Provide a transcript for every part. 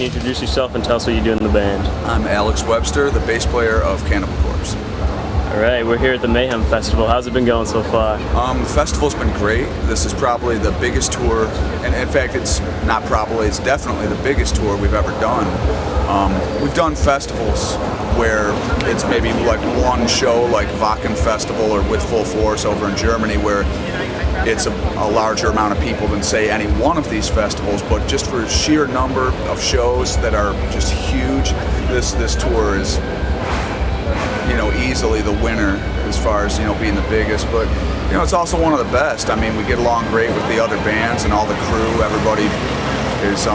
can you introduce yourself and tell us what you do in the band? I'm Alex Webster, the bass player of Cannibal Corpse. All right, we're here at the Mayhem Festival. How's it been going so far? The festival's been great. This is probably the biggest tour, and in fact, it's not probably, it's definitely the biggest tour we've ever done. We've done festivals where it's maybe like one show, like Wacken Festival or With Full Force over in Germany, where it's a larger amount of people than, say, any one of these festivals, but just for sheer number of shows that are just huge, this tour is, you know, easily the winner as far as, you know, being the biggest. But, you know, it's also one of the best. I mean, we get along great with the other bands and all the crew. Everybody is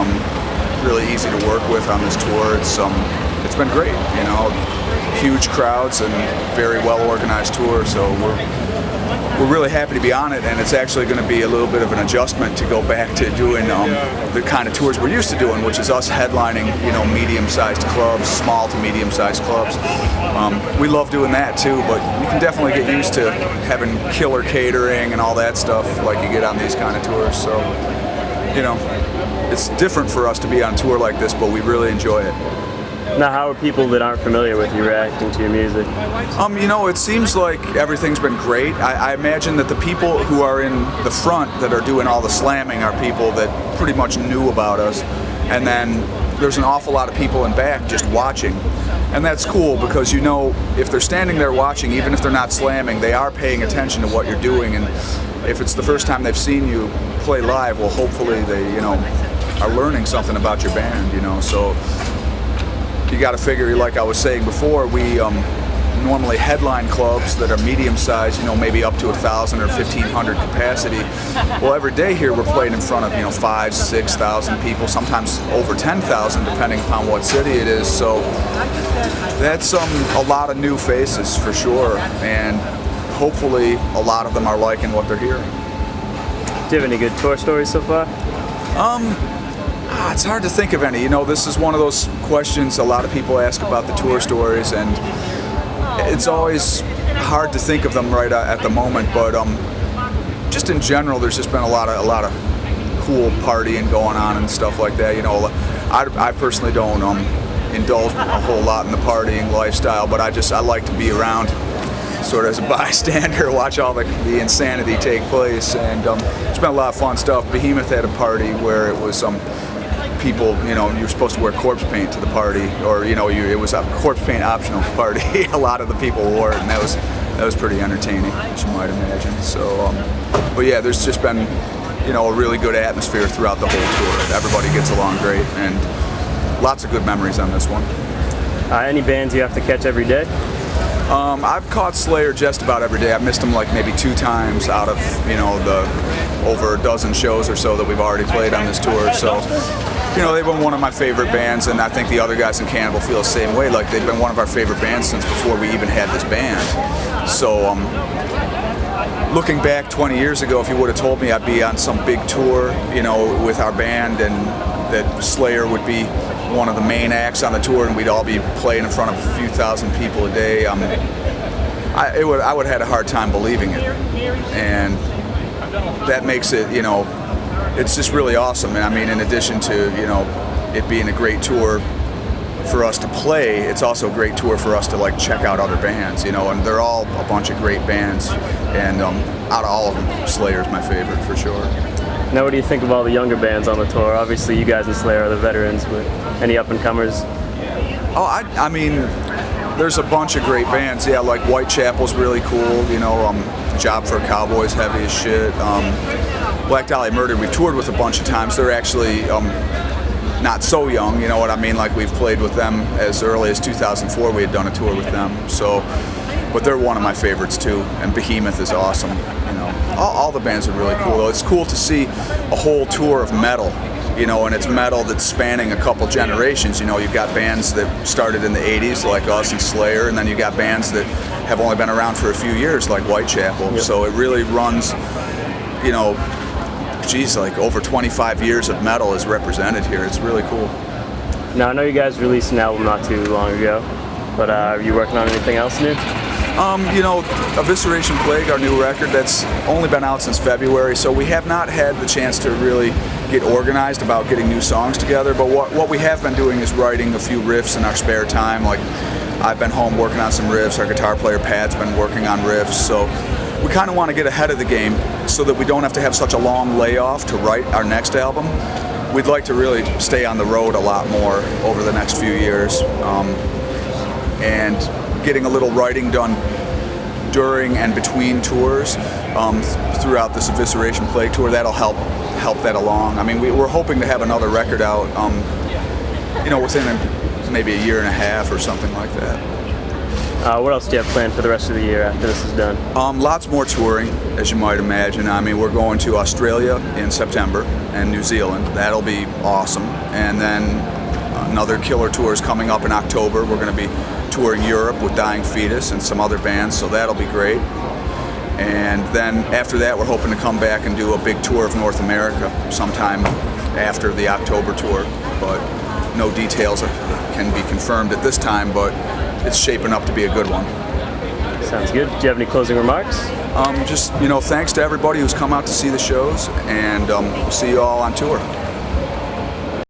really easy to work with on this tour. It's been great, you know, huge crowds and very well organized tour. So we're really happy to be on it, and it's actually going to be a little bit of an adjustment to go back to doing the kind of tours we're used to doing, which is us headlining, you know, medium-sized clubs, small to medium-sized clubs. We love doing that too, but you can definitely get used to having killer catering and all that stuff like you get on these kind of tours. So, you know, it's different for us to be on tour like this, but we really enjoy it. Now, how are people that aren't familiar with you reacting to your music? You know, it seems like everything's been great. I imagine that the people who are in the front that are doing all the slamming are people that pretty much knew about us. And then there's an awful lot of people in back just watching. And that's cool because, you know, if they're standing there watching, even if they're not slamming, they are paying attention to what you're doing. And if it's the first time they've seen you play live, well, hopefully they, you know, are learning something about your band, you know. So you got to figure, like I was saying before, we normally headline clubs that are medium-sized, you know, maybe up to 1,000 or 1,500 capacity. Well, every day here we're playing in front of, you know, 5,000, 6,000 people, sometimes over 10,000, depending upon what city it is. So that's a lot of new faces for sure, and hopefully a lot of them are liking what they're hearing. Do you have any good tour stories so far? It's hard to think of any. You know, this is one of those questions a lot of people ask about the tour stories, and it's always hard to think of them right at the moment. But just in general, there's just been a lot of cool partying going on and stuff like that. You know, I personally don't indulge a whole lot in the partying lifestyle, but I like to be around, sort of as a bystander, watch all the insanity take place. And it's been a lot of fun stuff. Behemoth had a party where it was people, you know, you were supposed to wear corpse paint to the party, or, you know, it was a corpse paint optional party. A lot of the people wore it, and that was pretty entertaining, as you might imagine. So, but yeah, there's just been, you know, a really good atmosphere throughout the whole tour. Everybody gets along great, and lots of good memories on this one. Any bands you have to catch every day? I've caught Slayer just about every day. I've missed them like maybe 2 times out of, you know, the over a dozen shows or so that we've already played on this tour. So, you know, they've been one of my favorite bands, and I think the other guys in Cannibal feel the same way. Like, they've been one of our favorite bands since before we even had this band. So, looking back 20 years ago, if you would have told me I'd be on some big tour, you know, with our band, and that Slayer would be one of the main acts on the tour, and we'd all be playing in front of a few thousand people a day, I would have had a hard time believing it. And that makes it, you know, it's just really awesome. And I mean, in addition to, you know, it being a great tour for us to play, it's also a great tour for us to, like, check out other bands, you know, and they're all a bunch of great bands, and out of all of them, Slayer's my favorite for sure. Now, what do you think of all the younger bands on the tour? Obviously, you guys in Slayer are the veterans, but any up-and-comers? Oh, I mean, there's a bunch of great bands. Yeah, like Whitechapel's really cool, you know, Job for a Cowboy's heavy as shit. Black Dahlia Murder, we've toured with a bunch of times. They're actually not so young, you know what I mean? Like, we've played with them as early as 2004. We had done a tour with them. So, but they're one of my favorites too. And Behemoth is awesome. You know, all the bands are really cool. Though it's cool to see a whole tour of metal, you know, and it's metal that's spanning a couple generations. You know, you've got bands that started in the 80s like us and Slayer, and then you've got bands that have only been around for a few years like Whitechapel. Yep. So it really runs, you know, geez, like over 25 years of metal is represented here. It's really cool. Now, I know you guys released an album not too long ago, but are you working on anything else new? You know, Evisceration Plague, our new record, that's only been out since February, so we have not had the chance to really get organized about getting new songs together, but what we have been doing is writing a few riffs in our spare time. Like, I've been home working on some riffs, our guitar player Pat's been working on riffs, so we kind of want to get ahead of the game so that we don't have to have such a long layoff to write our next album. We'd like to really stay on the road a lot more over the next few years, and getting a little writing done during and between tours throughout this Evisceration Plague tour, that'll help that along. I mean, we're hoping to have another record out, you know, within maybe a year and a half or something like that. What else do you have planned for the rest of the year after this is done? Lots more touring, as you might imagine. I mean, we're going to Australia in September and New Zealand. That'll be awesome. And then another killer tour is coming up in October. We're going to be touring Europe with Dying Fetus and some other bands, so that'll be great. And then after that, we're hoping to come back and do a big tour of North America sometime after the October tour, but no details can be confirmed at this time, but it's shaping up to be a good one. Sounds good. Do you have any closing remarks? Just, you know, thanks to everybody who's come out to see the shows, and we'll see you all on tour.